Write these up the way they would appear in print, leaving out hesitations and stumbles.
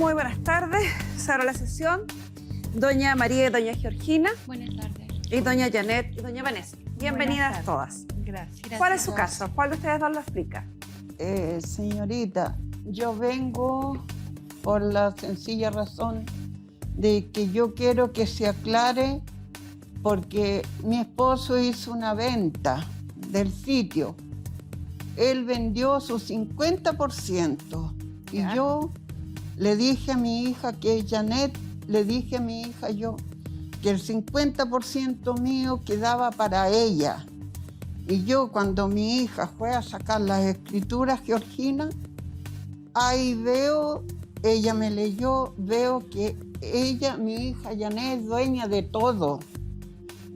Muy buenas tardes. Se abre la sesión. Doña María y doña Georgina. Buenas tardes. Y doña Janet y doña Vanessa. Bienvenidas todas. Gracias. ¿Cuál es su caso? ¿Cuál de ustedes dos lo explica? Señorita, yo vengo por la sencilla razón de que yo quiero que se aclare porque mi esposo hizo una venta del sitio. Él vendió su 50% y ¿Ya? yo le dije a mi hija, que es Janet, le dije a mi hija yo que el 50% mío quedaba para ella. Y yo, cuando mi hija fue a sacar las escrituras, Georgina, ahí veo, ella me leyó, veo que ella, mi hija Janet, es dueña de todo.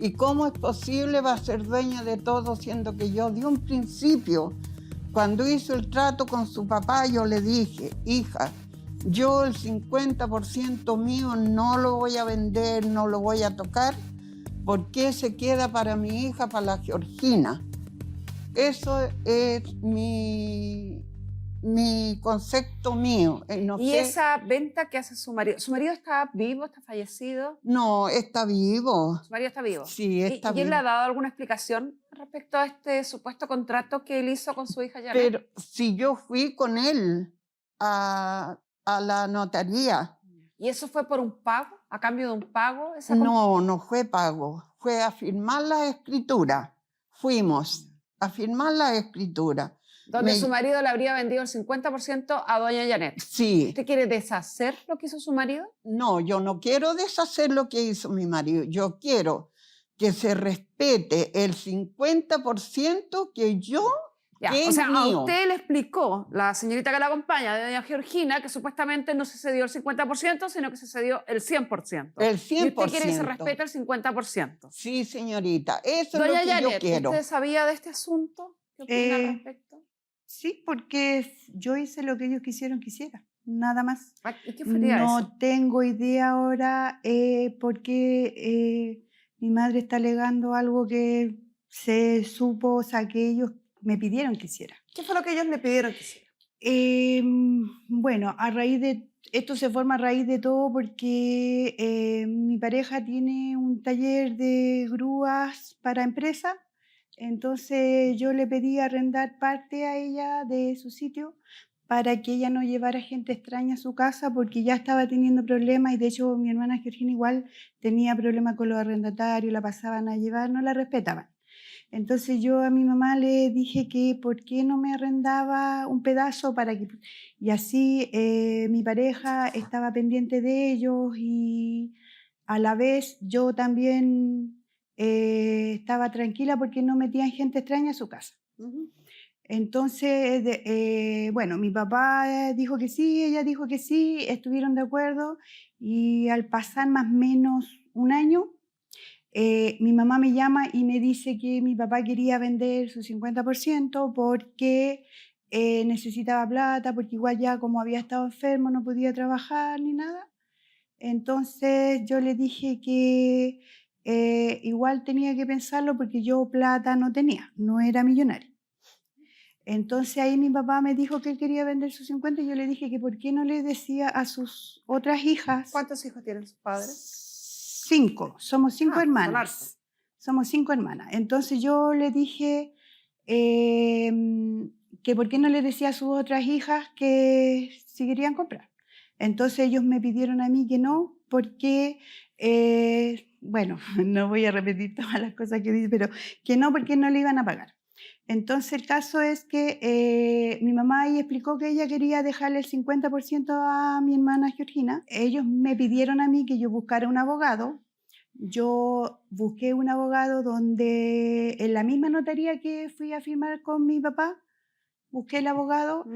¿Y cómo es posible va a ser dueña de todo siendo que yo de un principio, cuando hizo el trato con su papá, yo le dije, hija, yo el 50% mío no lo voy a vender, no lo voy a tocar, porque se queda para mi hija, para la Georgina. Eso es mi concepto mío. No ¿Y sé. esa venta que hace su marido? ¿Su marido está vivo, está fallecido? No, está vivo. Su marido está vivo. Sí, está ¿Y él vivo. le ha dado alguna explicación respecto a este supuesto contrato que él hizo con su hija Janet? Pero si yo fui con él a la notaría. ¿Y eso fue por un pago? ¿A cambio de un pago? No fue pago. Fue a firmar la escritura. Fuimos a firmar la escritura. Donde su marido le habría vendido el 50% a doña Janet. Sí. ¿Usted quiere deshacer lo que hizo su marido? No, yo no quiero deshacer lo que hizo mi marido. Yo quiero que se respete el 50% que yo, Ya, que o es sea, a mío. usted le explicó, la señorita que la acompaña, de doña Georgina, que supuestamente no se cedió el 50%, sino que se cedió el 100%. El Y usted quiere que se 100%. respete el 50%. Sí, señorita, eso Doña es lo que yo Janet, quiero. ¿usted sabía de este asunto? ¿Qué opina al respecto? Sí, porque yo hice lo que ellos quisieron que hiciera, nada más. ¿Y qué sería No eso? tengo idea ahora por qué mi madre está alegando algo que se supo, o sea, que ellos me pidieron que hiciera. ¿Qué fue lo que ellos le pidieron que hiciera? Bueno, a raíz de esto se forma a raíz de todo porque mi pareja tiene un taller de grúas para empresas. Entonces yo le pedí arrendar parte a ella de su sitio para que ella no llevara gente extraña a su casa porque ya estaba teniendo problemas y de hecho mi hermana Georgina igual tenía problemas con los arrendatarios, la pasaban a llevar, no la respetaban. Entonces yo a mi mamá le dije que por qué no me arrendaba un pedazo para que... Y así mi pareja estaba pendiente de ellos y a la vez yo también estaba tranquila porque no metían gente extraña a su casa. Entonces, bueno, mi papá dijo que sí, ella dijo que sí, estuvieron de acuerdo y al pasar más o menos un año, mi mamá me llama y me dice que mi papá quería vender su 50% porque necesitaba plata, porque igual ya como había estado enfermo no podía trabajar ni nada. Entonces yo le dije que igual tenía que pensarlo porque yo plata no tenía, no era millonario. Entonces ahí mi papá me dijo que él quería vender sus 50 y yo le dije que por qué no le decía a sus otras hijas. ¿Cuántos hijos tienen sus padres? 5, somos 5 son hermanas. hartos. Somos 5 hermanas. Entonces yo le dije que por qué no le decía a sus otras hijas que si querían comprar. Entonces ellos me pidieron a mí que no, porque, bueno, no voy a repetir todas las cosas que dice, pero que no porque no le iban a pagar. Entonces el caso es que mi mamá ahí explicó que ella quería dejarle el 50% a mi hermana Georgina. Ellos me pidieron a mí que yo buscara un abogado. Yo busqué un abogado donde en la misma notaría que fui a firmar con mi papá, busqué el abogado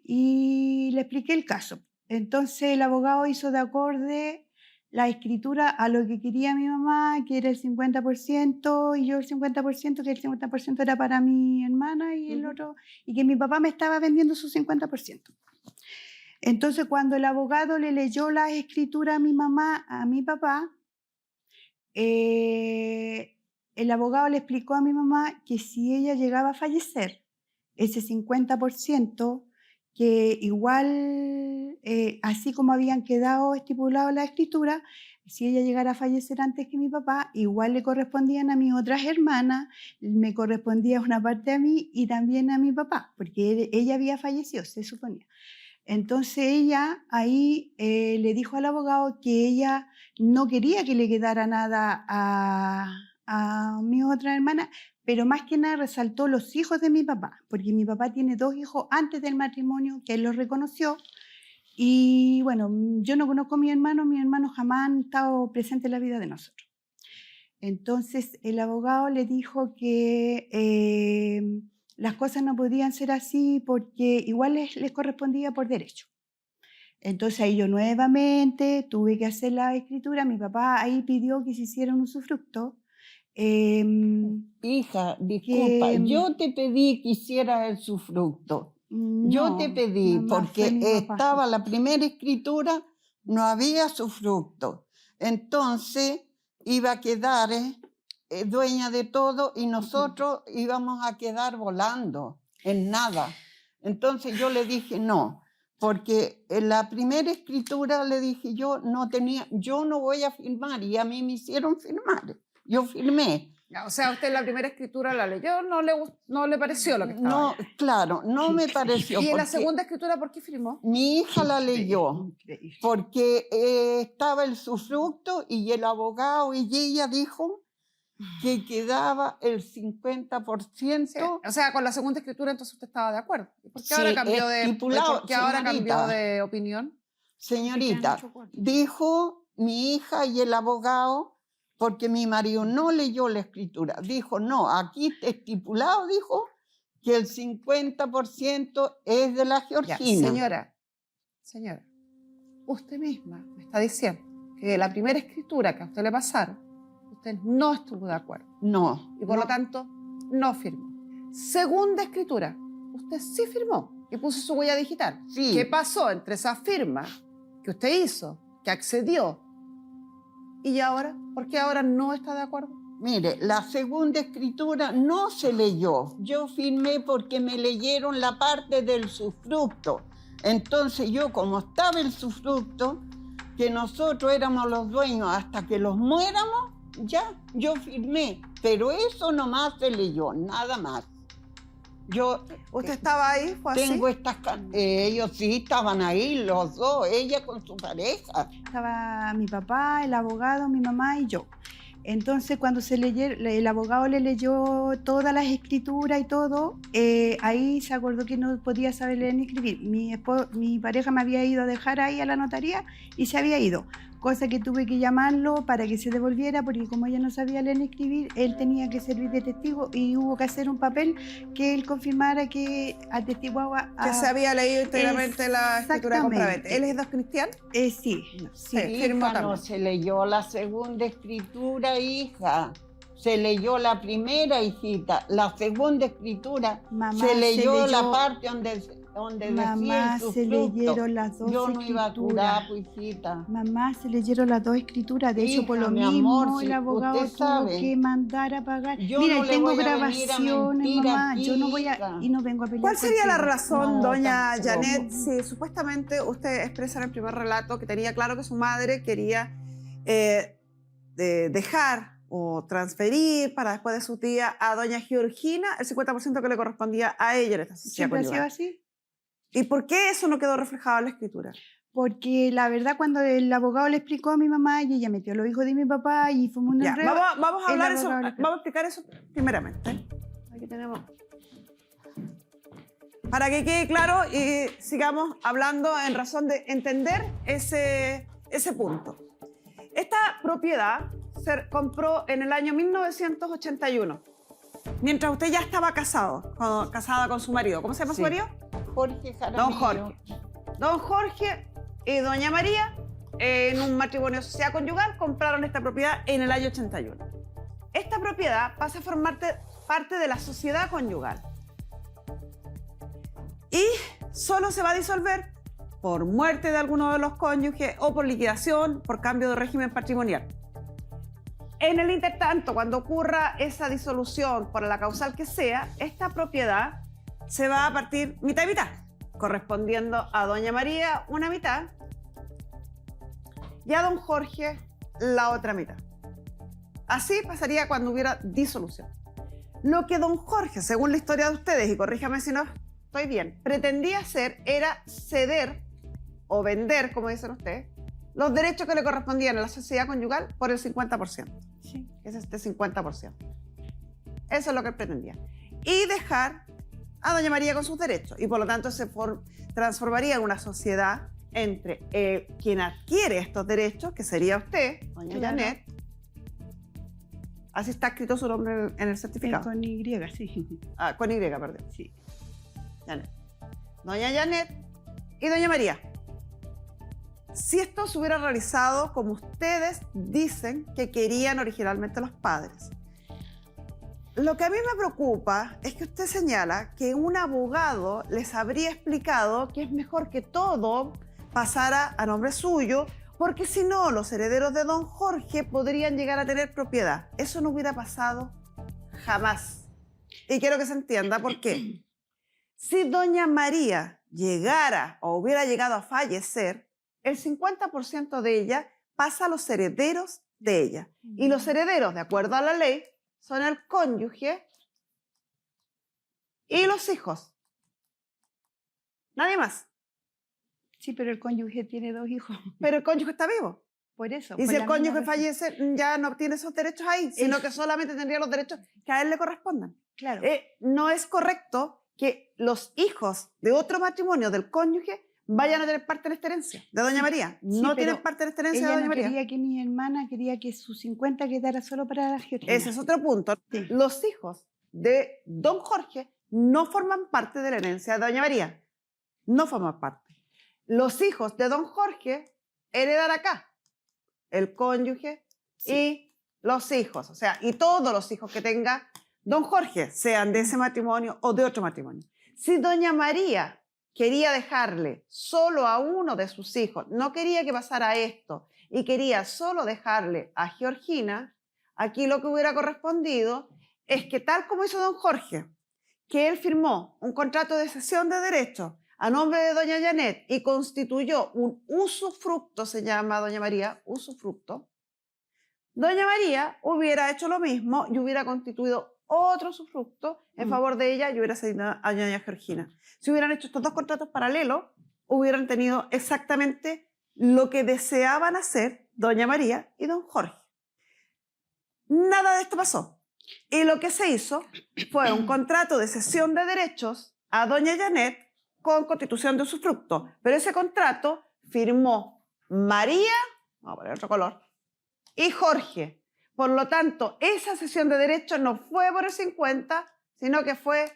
y le expliqué el caso. Entonces el abogado hizo de acorde la escritura a lo que quería mi mamá, que era el 50% y yo el 50%, que el 50% era para mi hermana y el otro, y que mi papá me estaba vendiendo su 50%. Entonces cuando el abogado le leyó la escritura a mi mamá, a mi papá, el abogado le explicó a mi mamá que si ella llegaba a fallecer, ese 50% que igual, así como habían quedado estipulados la escritura, si ella llegara a fallecer antes que mi papá, igual le correspondían a mis otras hermanas, me correspondía una parte a mí y también a mi papá, porque ella había fallecido, se suponía. Entonces ella ahí le dijo al abogado que ella no quería que le quedara nada a mis otras hermanas, pero más que nada resaltó los hijos de mi papá, porque mi papá tiene 2 hijos antes del matrimonio, que él los reconoció. Y bueno, yo no conozco a mi hermano jamás han estado presentes en la vida de nosotros. Entonces el abogado le dijo que las cosas no podían ser así porque igual les correspondía por derecho. Entonces ahí yo nuevamente tuve que hacer la escritura. Mi papá ahí pidió que se hiciera un usufructo. Hija, disculpa, yo te pedí que hicieras el usufructo. Yo te pedí, porque estaba la primera escritura, no había usufructo. Entonces iba a quedar dueña de todo y nosotros íbamos a quedar volando en nada. Entonces yo le dije no, porque en la primera escritura le dije yo no voy a firmar y a mí me hicieron firmar. Yo firmé. O sea, usted la primera escritura la leyó, no le pareció lo que estaba No, ahí. claro, no me pareció. ¿Y en la segunda escritura por qué firmó? Mi hija la leyó porque estaba el usufructo y el abogado y ella dijo que quedaba el 50%. Sí, o sea, con la segunda escritura entonces usted estaba de acuerdo. ¿Por qué Sí, ahora cambió estipulado, ¿por qué ahora cambió señorita. de opinión? Señorita, dijo mi hija y el abogado, porque mi marido no leyó la escritura, dijo, no, aquí está estipulado, dijo, que el 50% es de la Georgina. Ya, señora, usted misma me está diciendo que la primera escritura que a usted le pasaron, usted no estuvo de acuerdo. No. Y por lo tanto, no firmó. Segunda escritura, usted sí firmó y puso su huella digital. Sí. ¿Qué pasó entre esa firma que usted hizo, que accedió, y ahora? ¿Por qué ahora no está de acuerdo? Mire, la segunda escritura no se leyó. Yo firmé porque me leyeron la parte del usufructo. Entonces yo, como estaba el usufructo, que nosotros éramos los dueños hasta que los muéramos, ya, yo firmé. Pero eso nomás se leyó, nada más. Yo, ¿Usted estaba ahí? ¿Fue así? tengo estas... ellos sí estaban ahí, los dos, ella con su pareja. Estaba mi papá, el abogado, mi mamá y yo. Entonces, cuando el abogado le leyó todas las escrituras y todo, ahí se acordó que no podía saber leer ni escribir. Mi pareja me había ido a dejar ahí a la notaría y se había ido. Cosa que tuve que llamarlo para que se devolviera, porque como ella no sabía leer ni escribir, él tenía que servir de testigo y hubo que hacer un papel que él confirmara que atestiguaba que se había leído íntegramente la escritura de compraventa. ¿Él es cristiano? Sí. Hija, no se leyó la segunda escritura, hija. Se leyó la primera, hijita. La segunda escritura se leyó la parte donde mamá, decía el se leyeron las dos Yo no iba a curar, escrituras. pues, hijita. Mamá, se leyeron las dos escrituras. De hecho, por Hija, lo mi mismo, amor, el si abogado usted tuvo sabe. que mandar a pagar. Yo Mira, no le tengo voy a venir a grabaciones, mentir mamá. aquí, Yo no voy hija. y no vengo a pelear. ¿Cuál sería la contigo. razón, No, doña tampoco. Janet, si supuestamente usted expresa en el primer relato que tenía claro que su madre quería dejar o transferir para después de su tía a doña Georgina el 50% que le correspondía a ella en esta sociedad ¿Siempre ha sido conyugal? así? ¿Y por qué eso no quedó reflejado en la escritura? Porque la verdad, cuando el abogado le explicó a mi mamá y ella metió a los hijos de mi papá y fue un Ya, enredo. vamos a el hablar eso, abogado le- vamos a explicar eso primeramente. Aquí tenemos. Para que quede claro y sigamos hablando en razón de entender ese punto. Esta propiedad se compró en el año 1981, mientras usted ya estaba casada con su marido. ¿Cómo se llama Sí. su marido? Jorge Jaramillo. Don Jorge. Don Jorge y doña María, en un matrimonio de sociedad conyugal, compraron esta propiedad en el año 81. Esta propiedad pasa a formar parte de la sociedad conyugal y solo se va a disolver por muerte de alguno de los cónyuges o por liquidación, por cambio de régimen patrimonial. En el intertanto, cuando ocurra esa disolución por la causal que sea, esta propiedad se va a partir mitad y mitad. correspondiendo a doña María una mitad y a don Jorge la otra mitad. Así pasaría cuando hubiera disolución. Lo que don Jorge, según la historia de ustedes, y corríjame si no estoy bien, pretendía hacer era ceder o vender, como dicen ustedes, los derechos que le correspondían a la sociedad conyugal por el 50%. Sí. Es este 50%. Eso es lo que él pretendía. Y dejar a doña María con sus derechos. Y por lo tanto se transformaría en una sociedad entre quien adquiere estos derechos, que sería usted, doña Claro. Janet. Así está escrito su nombre en el certificado. Con Y, sí. Ah, con Y, perdón. Sí. Janet. Doña Janet y doña María. Si esto se hubiera realizado como ustedes dicen que querían originalmente los padres. Lo que a mí me preocupa es que usted señala que un abogado les habría explicado que es mejor que todo pasara a nombre suyo, porque si no, los herederos de don Jorge podrían llegar a tener propiedad. Eso no hubiera pasado jamás. Y quiero que se entienda por qué. Si doña María llegara o hubiera llegado a fallecer, el 50% de ella pasa a los herederos de ella. Y los herederos, de acuerdo a la ley, son el cónyuge y los hijos. Nadie más. Sí, pero el cónyuge tiene 2 hijos. Pero el cónyuge está vivo. Por eso. Y por si el la misma cónyuge razón. fallece, ya no tiene esos derechos ahí, sino Eso. que solamente tendría los derechos que a él le correspondan. Claro. No es correcto que los hijos de otro matrimonio del cónyuge vayan a tener parte en esta herencia de doña María. Sí, No pero tienen parte en esta herencia de Ella doña no María. quería que mi hermana, quería que sus 50 quedara solo para la Georgina. Ese es otro punto. Sí. Los hijos de don Jorge no forman parte de la herencia de doña María. No forman parte. Los hijos de don Jorge heredan acá. El cónyuge y los hijos. O sea, y todos los hijos que tenga don Jorge, sean de ese matrimonio o de otro matrimonio. Si doña María quería dejarle solo a uno de sus hijos, no quería que pasara esto, y quería solo dejarle a Georgina, aquí lo que hubiera correspondido es que tal como hizo don Jorge, que él firmó un contrato de cesión de derechos a nombre de doña Janet y constituyó un usufructo, se llama doña María, usufructo, doña María hubiera hecho lo mismo y hubiera constituido otro usufructo en favor de ella y hubiera cedido a doña Georgina. Si hubieran hecho estos dos contratos paralelos, hubieran tenido exactamente lo que deseaban hacer doña María y don Jorge. Nada de esto pasó. Y lo que se hizo fue un contrato de cesión de derechos a doña Janet con constitución de usufructo. Pero ese contrato firmó María, vamos a poner otro color, y Jorge. Por lo tanto, esa cesión de derechos no fue por el 50%, sino que fue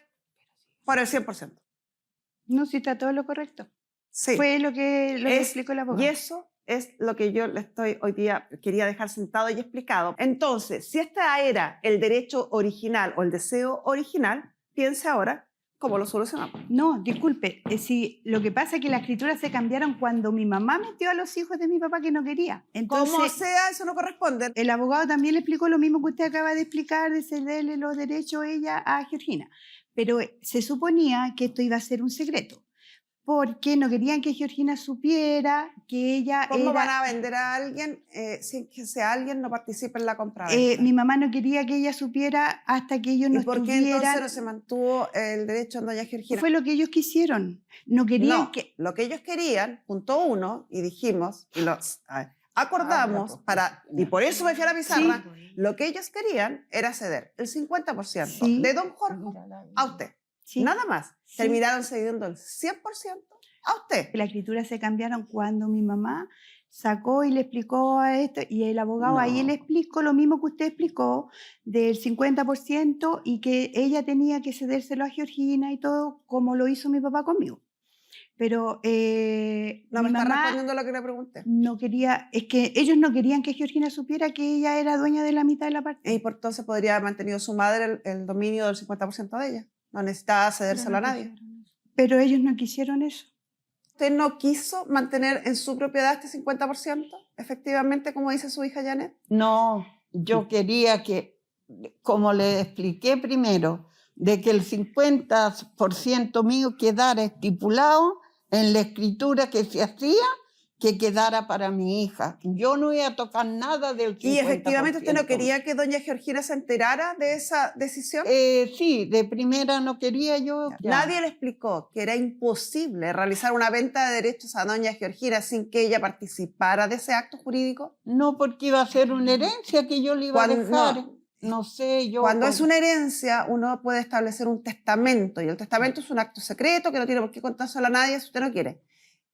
por el 100%. No, sí está todo lo correcto. Sí. Fue lo que explicó la abogada. Y eso es lo que yo le estoy hoy día, quería dejar sentado y explicado. Entonces, si este era el derecho original o el deseo original, piense ahora cómo lo solucionamos. No, disculpe, si lo que pasa es que las escrituras se cambiaron cuando mi mamá metió a los hijos de mi papá que no quería. Entonces, Como sea, eso no corresponde. el abogado también le explicó lo mismo que usted acaba de explicar, de cederle los derechos a ella a Georgina. Pero se suponía que esto iba a ser un secreto, porque no querían que Georgina supiera que ella ¿Cómo era... van a vender a alguien sin que ese alguien no participe en la compra? mi mamá no quería que ella supiera hasta que ellos no ¿Y por qué estuvieran... entonces no se mantuvo el derecho en doña Georgina? Fue lo que ellos quisieron. No querían No, que... lo que ellos querían, punto uno, y dijimos, y los acordamos, y por eso me fui a la pizarra, lo que ellos querían era ceder el 50% Sí. de don Jorge a usted. Sí. Nada más. Sí. Terminaron cediendo el 100% a usted. Las escrituras se cambiaron cuando mi mamá sacó y le explicó a esto, y el abogado No. ahí le explicó lo mismo que usted explicó, del 50%, y que ella tenía que cedérselo a Georgina y todo, como lo hizo mi papá conmigo. Pero No mi me está mamá respondiendo lo que le pregunté. no quería, es que ellos no querían que Georgina supiera que ella era dueña de la mitad de la parte. Y por entonces podría haber mantenido su madre el dominio del 50% de ella. No necesitaba cedérselo a nadie. Pero ellos no quisieron eso. ¿Usted no quiso mantener en su propiedad este 50%? Efectivamente, como dice su hija Janet. No, yo quería que, como le expliqué primero, de que el 50% mío quedara estipulado en la escritura que se hacía, que quedara para mi hija. Yo no iba a tocar nada del 50%. ¿Y efectivamente usted no quería que doña Georgina se enterara de esa decisión? Sí, de primera no quería yo. Ya. Nadie le explicó que era imposible realizar una venta de derechos a doña Georgina sin que ella participara de ese acto jurídico. No, porque iba a ser una herencia que yo le iba a dejar. No sé, yo... Cuando es una herencia, uno puede establecer un testamento, y el testamento es un acto secreto que no tiene por qué contárselo a nadie si usted no quiere.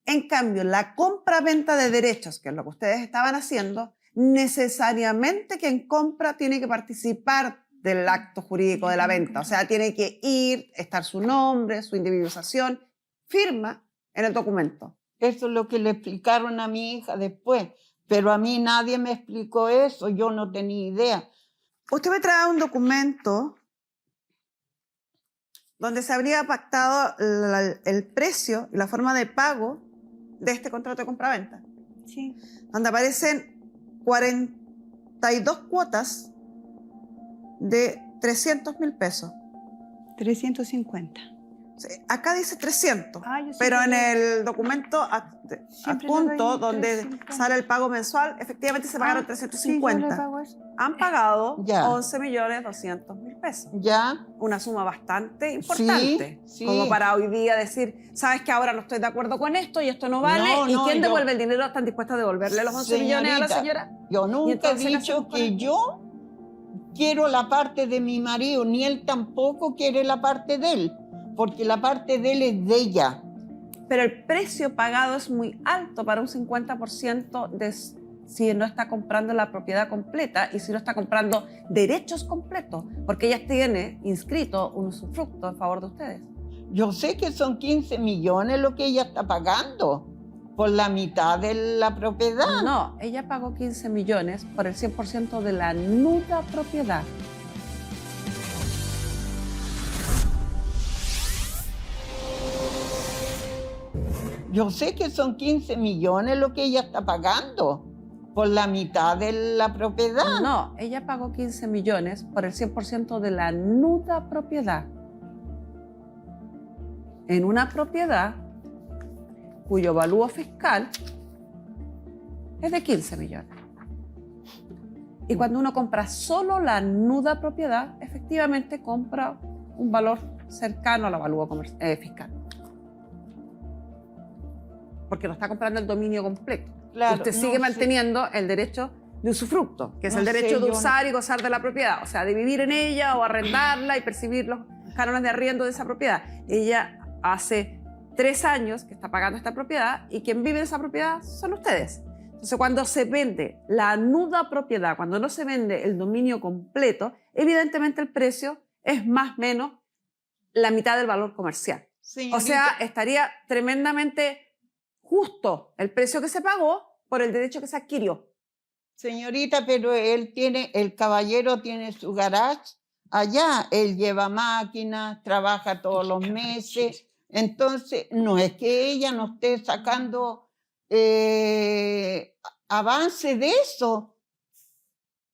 En cambio, la compra-venta de derechos, que es lo que ustedes estaban haciendo, necesariamente quien compra tiene que participar del acto jurídico de la venta. O sea, tiene que ir, estar su nombre, su individualización, firma en el documento. Eso es lo que le explicaron a mi hija después, pero a mí nadie me explicó eso, yo no tenía idea. Usted me trae un documento donde se habría pactado el precio y la forma de pago de este contrato de compraventa. Sí. Donde aparecen 42 cuotas de 300.000 pesos. 350. Sí, acá dice 300, Yo pero en siempre- el documento siempre adjunto lo doy donde 350. sale el pago mensual, efectivamente se pagaron Sí, 350. yo le pago eso. Han pagado Ya. 11.200.000 pesos. ¿Ya? Una suma bastante importante, sí. como para hoy día decir, sabes que ahora no estoy de acuerdo con esto y esto no vale, No, ¿y no, quién yo- devuelve el dinero? ¿Están dispuestos a devolverle los 11 millones a la Señorita, señora? Yo ¿Y nunca he entonces qué dicho hacemos con que esto? yo quiero la parte de mi marido, ni él tampoco quiere la parte de él, porque la parte de él es de ella. Pero el precio pagado es muy alto para un 50% si no está comprando la propiedad completa y si no está comprando derechos completos, porque ella tiene inscrito un usufructo a favor de ustedes. Yo sé que son 15 millones lo que ella está pagando por la mitad de la propiedad. No, ella pagó 15 millones por el 100% de la nuda propiedad. Yo sé que son 15 millones lo que ella está pagando por la mitad de la propiedad. No, ella pagó 15 millones por el 100% de la nuda propiedad. En una propiedad cuyo valúo fiscal es de 15 millones. Y cuando uno compra solo la nuda propiedad, efectivamente compra un valor cercano al avalúo fiscal. Porque no está comprando el dominio completo. Claro, Usted no sigue sé. manteniendo el derecho de usufructo, que es No el sé, derecho de yo usar y gozar de la propiedad, o sea, de vivir en ella o arrendarla y percibir los cánones de arriendo de esa propiedad. Ella hace 3 años que está pagando esta propiedad y quien vive en esa propiedad son ustedes. Entonces, cuando se vende la nuda propiedad, cuando no se vende el dominio completo, evidentemente el precio es más o menos la mitad del valor comercial. Señorita, O sea, estaría tremendamente justo el precio que se pagó por el derecho que se adquirió. señorita, pero el caballero tiene su garage allá, él lleva máquinas, trabaja todos los meses, entonces no es que ella no esté sacando avance de eso.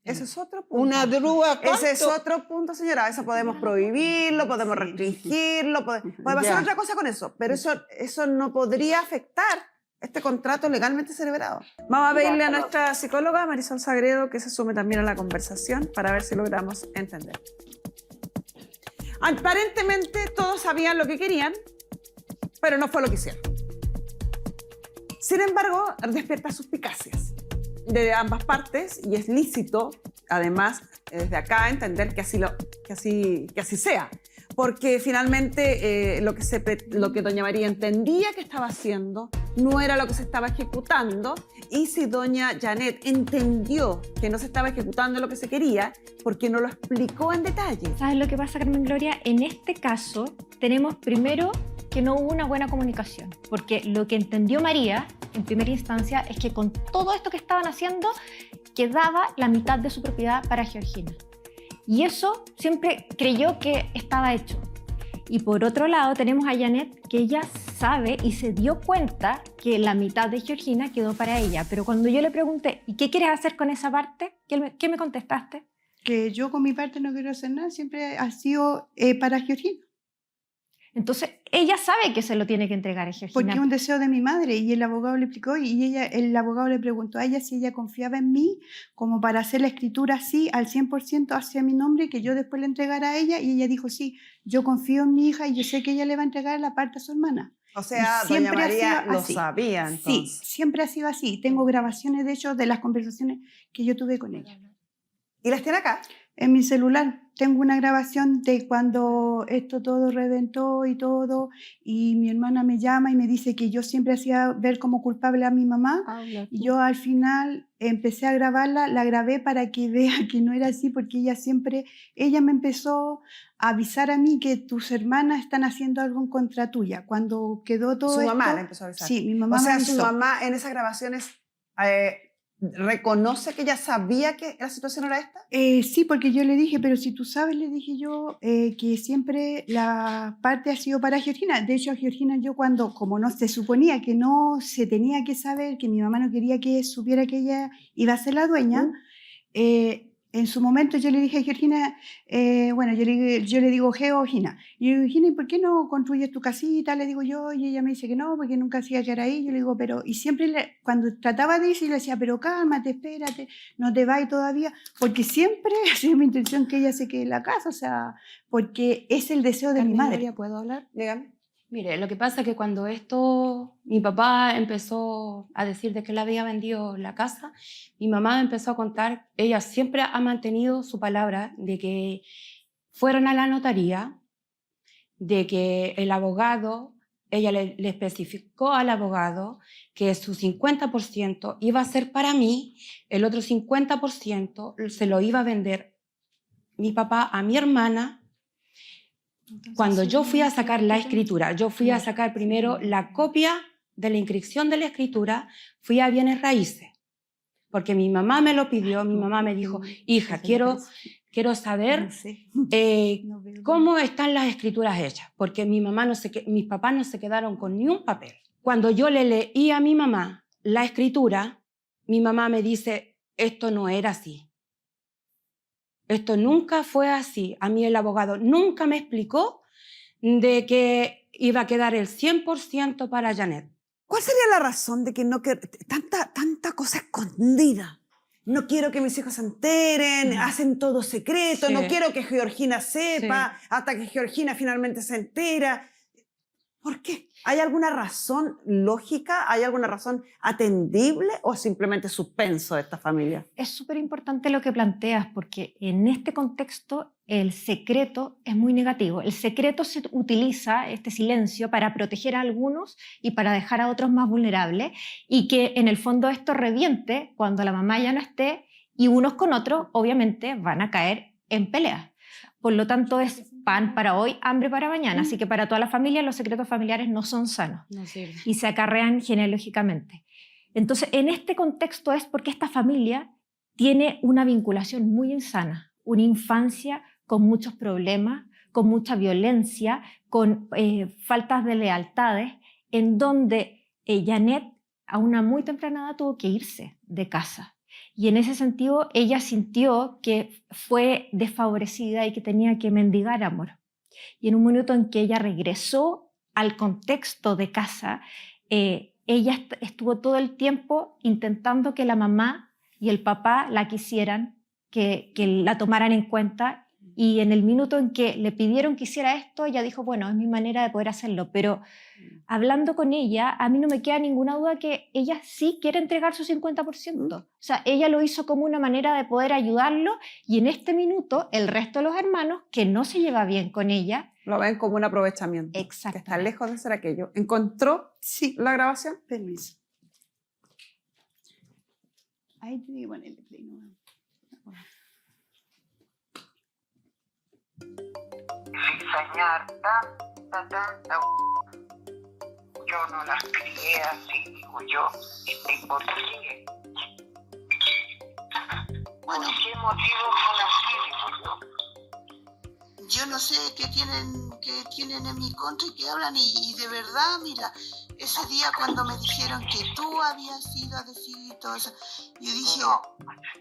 Ese es otro punto. Una grúa, Ese es ¿cuánto? otro punto, señora. Eso podemos prohibirlo, podemos restringirlo, podemos hacer Ya. otra cosa con eso. Pero eso no podría afectar este contrato legalmente celebrado. Vamos a pedirle a nuestra psicóloga, Marisol Sagredo, que se sume también a la conversación para ver si logramos entender. Aparentemente todos sabían lo que querían, pero no fue lo que hicieron. Sin embargo, despierta suspicacias de ambas partes y es lícito, además, desde acá entender que así sea. Porque finalmente lo que doña María entendía que estaba haciendo no era lo que se estaba ejecutando, y si doña Janet entendió que no se estaba ejecutando lo que se quería, ¿por qué no lo explicó en detalle? ¿Sabes lo que pasa, Carmen Gloria? En este caso tenemos primero que no hubo una buena comunicación, porque lo que entendió María en primera instancia es que con todo esto que estaban haciendo quedaba la mitad de su propiedad para Georgina. Y eso siempre creyó que estaba hecho. Y por otro lado tenemos a Janet, que ella sabe y se dio cuenta que la mitad de Georgina quedó para ella. Pero cuando yo le pregunté, ¿y qué quieres hacer con esa parte? ¿Qué me contestaste? que yo con mi parte no quiero hacer nada, siempre ha sido para Georgina. Entonces, ella sabe que se lo tiene que entregar a Georgina. Porque es un deseo de mi madre y el abogado le explicó y el abogado le preguntó a ella si ella confiaba en mí como para hacer la escritura así al 100% hacia mi nombre y que yo después le entregara a ella y ella dijo sí, yo confío en mi hija y yo sé que ella le va a entregar la parte a su hermana. O sea, Y doña siempre ha María sido lo así. sabía entonces. Sí, siempre ha sido así. Tengo grabaciones de hecho de las conversaciones que yo tuve con ella. ¿Y las tiene acá? En mi celular tengo una grabación de cuando esto todo reventó y todo, y mi hermana me llama y me dice que yo siempre hacía ver como culpable a mi mamá, y yo al final empecé a grabarla, la grabé para que vea que no era así, porque ella me empezó a avisar a mí que tus hermanas están haciendo algo en contra tuya, cuando quedó todo Su esto. mamá le empezó a avisar. Sí, mi mamá O sea, me su avisó. mamá en esas grabaciones reconoce que ella sabía que la situación era esta. Sí, porque yo le dije, pero si tú sabes, le dije yo, que siempre la parte ha sido para Georgina. De hecho, a Georgina yo cuando, como no se suponía que no se tenía que saber, que mi mamá no quería que supiera que ella iba a ser la dueña, en su momento yo le dije a Georgina, bueno, yo le digo, Georgina, y yo digo, Georgina, ¿y por qué no construyes tu casita? Le digo yo, y ella me dice que no, porque nunca hacía que era ahí. Yo le digo, pero, y siempre cuando trataba de irse, yo le decía, pero cálmate, espérate, no te vayas todavía, porque siempre ha sido mi intención que ella se quede en la casa, o sea, porque es el deseo de mi madre. ¿Puedo hablar? Dígame. Mire, lo que pasa es que cuando mi papá empezó a decir de que él había vendido la casa, mi mamá me empezó a contar, ella siempre ha mantenido su palabra de que fueron a la notaría, de que el abogado, ella le especificó al abogado que su 50% iba a ser para mí, el otro 50% se lo iba a vender mi papá a mi hermana. Cuando yo fui a sacar la escritura, yo fui a sacar primero la copia de la inscripción de la escritura, fui a bienes raíces, porque mi mamá me lo pidió, mi mamá me dijo, hija, quiero saber cómo están las escrituras hechas, porque mis papás no se quedaron con ni un papel. Cuando yo le leí a mi mamá la escritura, mi mamá me dice, esto no era así. Esto nunca fue así. A mí el abogado nunca me explicó de que iba a quedar el 100% para Janet. ¿Cuál sería la razón de que no tanta cosa escondida? No quiero que mis hijos se enteren, hacen todo secreto, Sí. no quiero que Georgina sepa, hasta que Georgina finalmente se entera. ¿Por qué? ¿Hay alguna razón lógica? ¿Hay alguna razón atendible o simplemente suspenso de esta familia? Es súper importante lo que planteas porque en este contexto el secreto es muy negativo. El secreto se utiliza, este silencio, para proteger a algunos y para dejar a otros más vulnerables y que en el fondo esto reviente cuando la mamá ya no esté y unos con otros obviamente van a caer en peleas. Por lo tanto, es pan para hoy, hambre para mañana. Así que para toda la familia los secretos familiares no son sanos No sirve. y se acarrean genealógicamente. Entonces, en este contexto es porque esta familia tiene una vinculación muy insana, una infancia con muchos problemas, con mucha violencia, con faltas de lealtades, en donde Janet a una muy temprana edad tuvo que irse de casa. Y en ese sentido, ella sintió que fue desfavorecida y que tenía que mendigar amor. Y en un minuto en que ella regresó al contexto de casa, ella estuvo todo el tiempo intentando que la mamá y el papá la quisieran, que la tomaran en cuenta. Y en el minuto en que le pidieron que hiciera esto, ella dijo, bueno, es mi manera de poder hacerlo. Pero hablando con ella, a mí no me queda ninguna duda que ella sí quiere entregar su 50%. O sea, ella lo hizo como una manera de poder ayudarlo y en este minuto el resto de los hermanos, que no se lleva bien con ella, Lo ven como un aprovechamiento. exacto, Que está lejos de ser aquello. ¿Encontró la grabación? Permiso. Ahí te digo ponerle play, ¿no? Cizañar, yo no las crié así, digo yo, ¿y por qué? Bueno, ¿Por qué motivo son así, digo yo? yo no sé qué tienen en mi contra y que hablan y de verdad, mira, ese día cuando me dijeron que tú habías ido a decir todo eso, yo dije, No,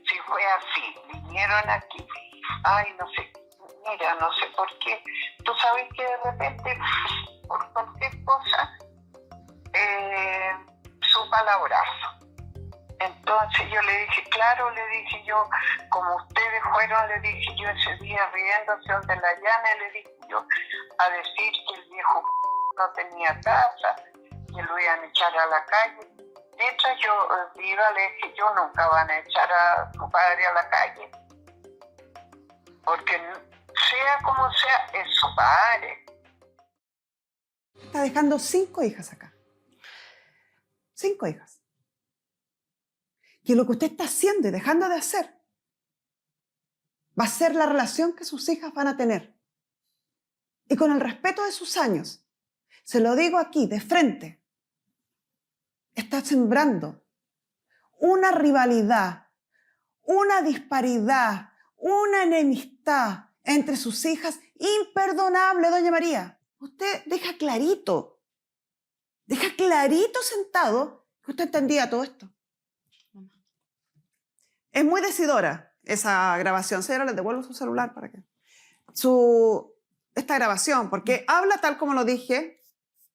si fue así, vinieron aquí, ay, no sé, mira, no sé por qué. Tú sabes que de repente, por cualquier cosa, su palabrazo. Entonces yo le dije, claro, le dije yo, como ustedes fueron, le dije yo ese día riéndose donde la llana, le dije yo, a decir que el viejo no tenía casa, que lo iban a echar a la calle. Mientras yo viva, le dije yo, nunca van a echar a tu padre a la calle, porque sea como sea, es su padre. Está dejando 5 hijas acá. 5 hijas. Que lo que usted está haciendo y dejando de hacer va a ser la relación que sus hijas van a tener. Y con el respeto de sus años, se lo digo aquí, de frente, está sembrando una rivalidad, una disparidad, una enemistad entre sus hijas imperdonable, doña María. Usted deja clarito sentado que usted entendía todo esto. Es muy decidora esa grabación. Señora, les devuelvo su celular para que... Esta grabación, porque habla, tal como lo dije,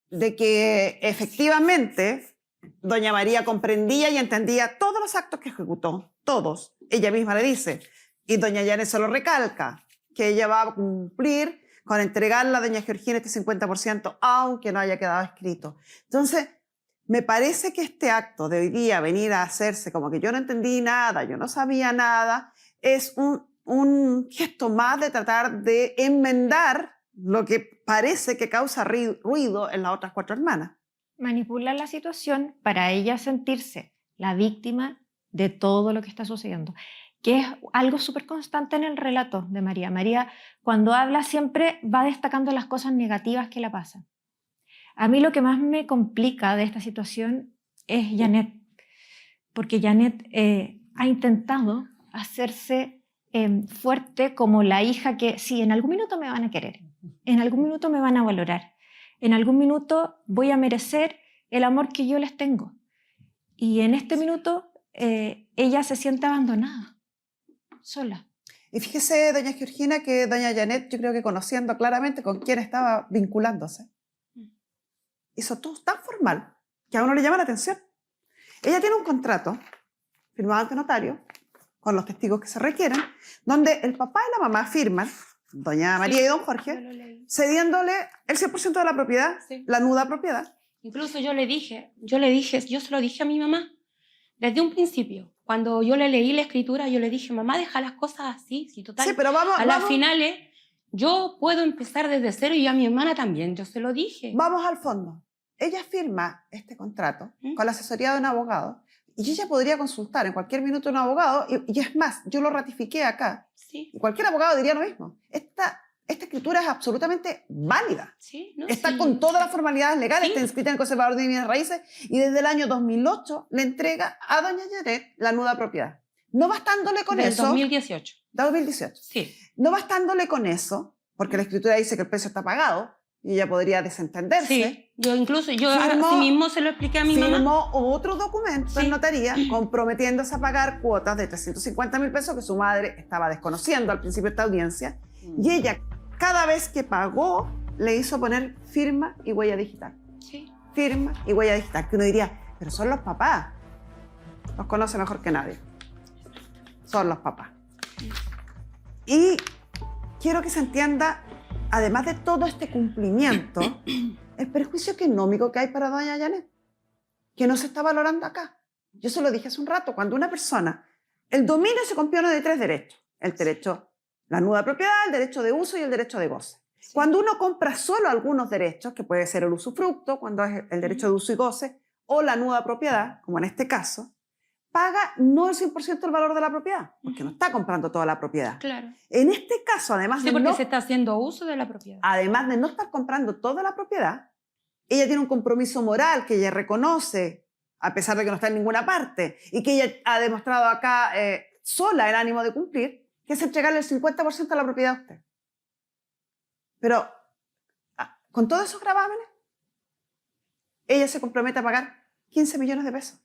de que efectivamente doña María comprendía y entendía todos los actos que ejecutó, todos. Ella misma le dice, y doña Janet se lo recalca, que ella va a cumplir con entregarle a doña Georgina este 50%, aunque no haya quedado escrito. Entonces, me parece que este acto de hoy día venir a hacerse como que yo no entendí nada, yo no sabía nada, es un gesto más de tratar de enmendar lo que parece que causa ruido en las otras 4 hermanas. Manipular la situación para ella sentirse la víctima de todo lo que está sucediendo, que es algo súper constante en el relato de María. María, cuando habla, siempre va destacando las cosas negativas que le pasan. A mí lo que más me complica de esta situación es Janet, porque Janet ha intentado hacerse fuerte como la hija que sí, en algún minuto me van a querer, en algún minuto me van a valorar, en algún minuto voy a merecer el amor que yo les tengo. Y en este minuto ella se siente abandonada, sola. Y fíjese, doña Georgina, que doña Janet, yo creo que conociendo claramente con quién estaba vinculándose, hizo todo tan formal que a uno le llama la atención. Ella tiene un contrato firmado ante notario con los testigos que se requieran, donde el papá y la mamá firman, doña María y don Jorge, cediéndole el 100% de la propiedad, Sí. la nuda propiedad. Incluso yo se lo dije a mi mamá desde un principio. Cuando yo le leí la escritura, yo le dije, mamá, deja las cosas así, si total. Sí, pero vamos, a las finales, yo puedo empezar desde cero y a mi hermana también, yo se lo dije. vamos al fondo. Ella firma este contrato con la asesoría de un abogado y ella podría consultar en cualquier minuto a un abogado y es más, yo lo ratifiqué acá. Sí, Y cualquier abogado diría lo mismo. Esta escritura es absolutamente válida. sí, ¿no? Está Sí. con todas las formalidades legales, Sí. está inscrita en el Conservador de Bienes Raíces y desde el año 2008 le entrega a doña Janet la nuda propiedad. No bastándole con Del eso... 2018. 2018. Sí. No bastándole con eso, porque la escritura dice que el precio está pagado y ella podría desentenderse. Sí. Yo Firmó- así mismo se lo expliqué a mi mamá. Firmó otro documento Sí. en notaría comprometiéndose a pagar cuotas de 350.000 pesos que su madre estaba desconociendo al principio de esta audiencia. Y ella, cada vez que pagó, le hizo poner firma y huella digital. Sí. Firma y huella digital. Que uno diría, pero son los papás. Los conoce mejor que nadie. Son los papás. Y quiero que se entienda, además de todo este cumplimiento, el perjuicio económico que hay para doña Janet, que no se está valorando acá. Yo se lo dije hace un rato, cuando una persona, el dominio se compone de 3 derechos. El derecho, la nuda propiedad, el derecho de uso y el derecho de goce. Cuando uno compra solo algunos derechos, que puede ser el usufructo, cuando es el derecho de uso y goce, o la nuda propiedad, como en este caso, paga no el 100% del valor de la propiedad, porque no está comprando toda la propiedad. Claro. En este caso, además Sí, de porque no... se está haciendo uso de la propiedad. Además de no estar comprando toda la propiedad, ella tiene un compromiso moral que ella reconoce, a pesar de que no está en ninguna parte, y que ella ha demostrado acá sola el ánimo de cumplir, que es entregarle el 50% de la propiedad a usted. Pero, con todos esos gravámenes, ella se compromete a pagar 15 millones de pesos.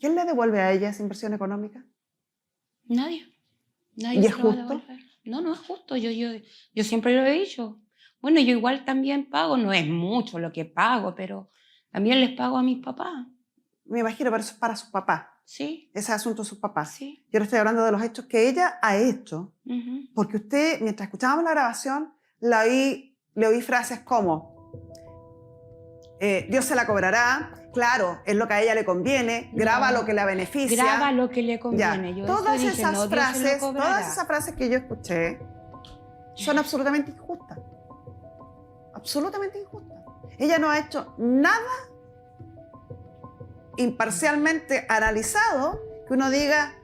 ¿Quién le devuelve a ella esa inversión económica? Nadie. Nadie ¿Y se es lo va a justo? devolver. No, no es justo. Yo siempre lo he dicho. Bueno, yo igual también pago. No es mucho lo que pago, pero también les pago a mis papás. Me imagino, pero eso es para sus papás. Sí, Ese asunto de sus papás. sí. Yo le estoy hablando de los hechos que ella ha hecho. Ujú. Porque usted, mientras escuchábamos la grabación, le oí frases como Dios se la cobrará, claro, es lo que a ella le conviene, graba No. lo que la beneficia. Graba lo que le Ya, conviene. Yo todas eso dije, esas no, Dios se lo frases, cobrará. todas esas frases que yo escuché son absolutamente injustas. Absolutamente injustas. Ella no ha hecho nada imparcialmente analizado que uno diga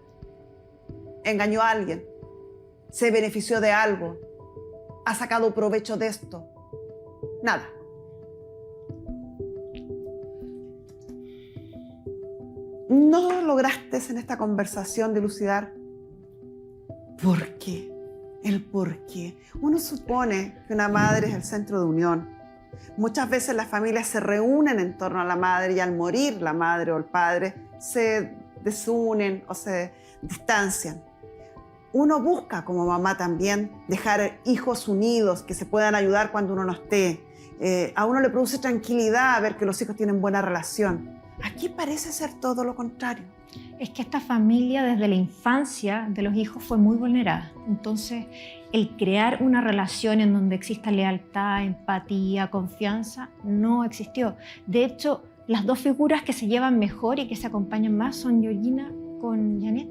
engañó a alguien, se benefició de algo, ha sacado provecho de esto. Nada. ¿No lograste en esta conversación dilucidar por qué? El por qué. Uno supone que una madre es el centro de unión. Muchas veces las familias se reúnen en torno a la madre y al morir la madre o el padre se desunen o se distancian. Uno busca como mamá también dejar hijos unidos que se puedan ayudar cuando uno no esté. A uno le produce tranquilidad ver que los hijos tienen buena relación. Aquí parece ser todo lo contrario. Es que esta familia desde la infancia de los hijos fue muy vulnerada. Entonces, el crear una relación en donde exista lealtad, empatía, confianza, no existió. De hecho, las dos figuras que se llevan mejor y que se acompañan más son Georgina con Janet.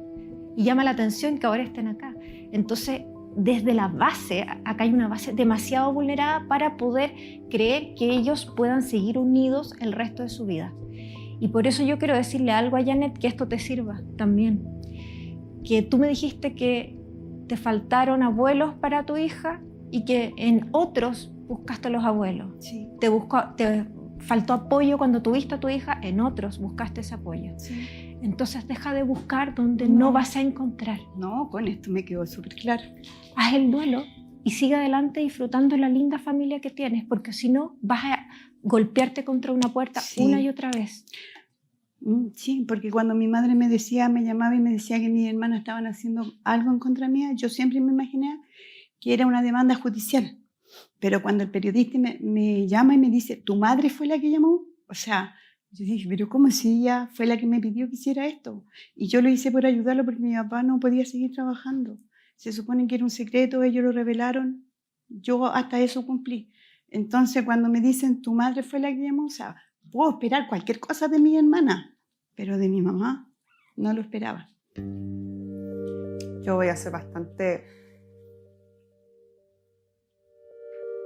Y llama la atención que ahora estén acá. Entonces, desde la base, acá hay una base demasiado vulnerada para poder creer que ellos puedan seguir unidos el resto de su vida. Y por eso yo quiero decirle algo a Janet, que esto te sirva también. Que tú me dijiste que te faltaron abuelos para tu hija y que en otros buscaste los abuelos. Sí, Te faltó apoyo cuando tuviste a tu hija, en otros buscaste ese apoyo. sí. Entonces deja de buscar donde no vas a encontrar. No, con esto me quedó súper claro. Haz el duelo y sigue adelante disfrutando la linda familia que tienes, porque si no vas a golpearte contra una puerta Sí. una y otra vez. Sí, porque cuando mi madre me llamaba y me decía que mis hermanas estaban haciendo algo en contra mía, yo siempre me imaginé que era una demanda judicial. Pero cuando el periodista me llama y me dice, ¿tu madre fue la que llamó? O sea, yo dije, pero ¿cómo si ella fue la que me pidió que hiciera esto? Y yo lo hice por ayudarlo porque mi papá no podía seguir trabajando. Se supone que era un secreto, ellos lo revelaron, yo hasta eso cumplí. Entonces cuando me dicen, ¿tu madre fue la que llamó? O sea, puedo esperar cualquier cosa de mi hermana, pero de mi mamá no lo esperaba. Yo voy a ser bastante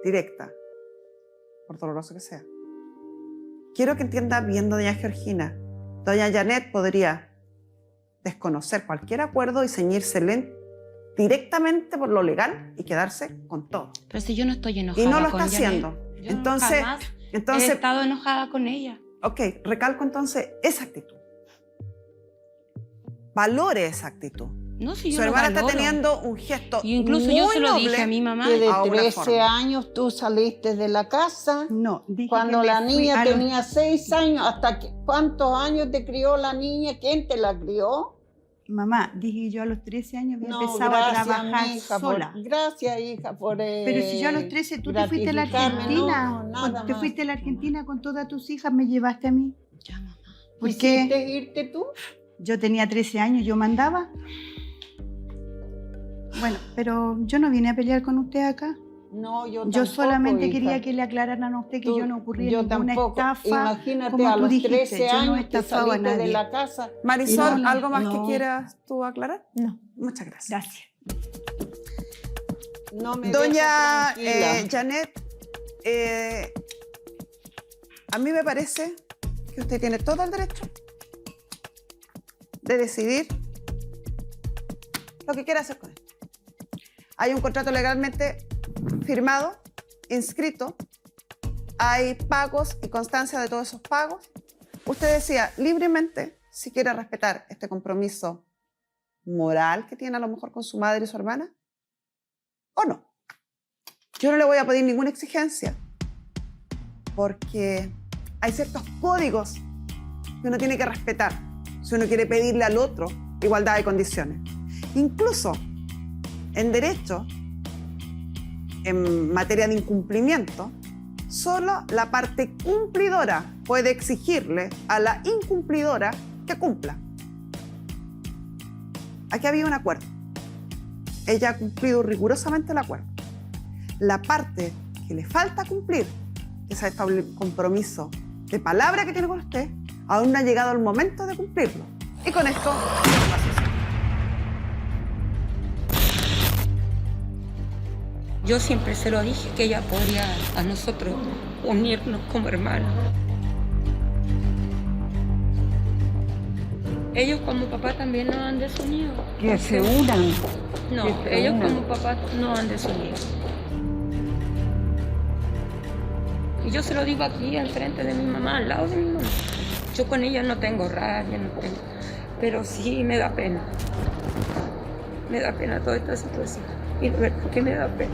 directa, por doloroso que sea. Quiero que entienda bien doña Georgina. Doña Janet podría desconocer cualquier acuerdo y ceñírsele directamente por lo legal y quedarse con todo. Pero si yo no estoy enojada Y no lo con está Janet. haciendo. Yo Entonces, jamás he entonces, estado enojada con ella. ok, recalco entonces esa actitud. Valore esa actitud. No, si Su yo lo hermana está valoro. teniendo un gesto Y incluso muy yo se lo noble. dije a mi mamá. Que de Ahora 13 forma. años tú saliste de la casa. No, dije Cuando que la me fui niña a los- tenía 6 años, ¿cuántos años te crió la niña? ¿Quién te la crió? Mamá, dije yo a los 13 años había No, empezado a gracias, trabajar mija, sola. gracias, hija, por Pero si yo a los 13 tú te fuiste a la gratificarme. Argentina, No, nada te más. fuiste a la Argentina con todas tus hijas, me llevaste a mí. Ya, mamá. ¿Por ¿Quisiste qué? irte tú? Yo tenía 13 años, yo mandaba. Bueno, pero yo no vine a pelear con usted acá. No, yo Yo tampoco, solamente hija. quería que le aclararan a usted que Tú- yo no ocurrí yo en ninguna tampoco. estafa. Imagínate, como a tú los dijiste, 13 yo no años te estafaba a saliste de nadie. la casa. Marisol, No, ¿algo más que no. quieras tú aclarar? No, Muchas gracias. gracias. No me Doña deja tranquila. Janet, a mí me parece que usted tiene todo el derecho de decidir lo que quiera hacer con él. Hay un contrato legalmente firmado, inscrito, hay pagos y constancia de todos esos pagos. Usted decía libremente si quiere respetar este compromiso moral que tiene a lo mejor con su madre y su hermana o no. Yo no le voy a pedir ninguna exigencia porque hay ciertos códigos que uno tiene que respetar si uno quiere pedirle al otro igualdad de condiciones. Incluso en derecho, en materia de incumplimiento, solo la parte cumplidora puede exigirle a la incumplidora que cumpla. Aquí había un acuerdo. Ella ha cumplido rigurosamente el acuerdo. La parte que le falta cumplir, que es el compromiso de palabra que tiene con usted, aún no ha llegado el momento de cumplirlo. Y con esto, yo siempre se lo dije que ella podría a nosotros unirnos como hermanos. Ellos como papá también no han desunido. Que se unan. No, que se ellos unan. como papá no han desunido. Y yo se lo digo aquí al frente de mi mamá, al lado de mi mamá. Yo con ella no tengo rabia, no tengo, pero sí me da pena. Me da pena toda esta situación. Y de verdad que me da pena.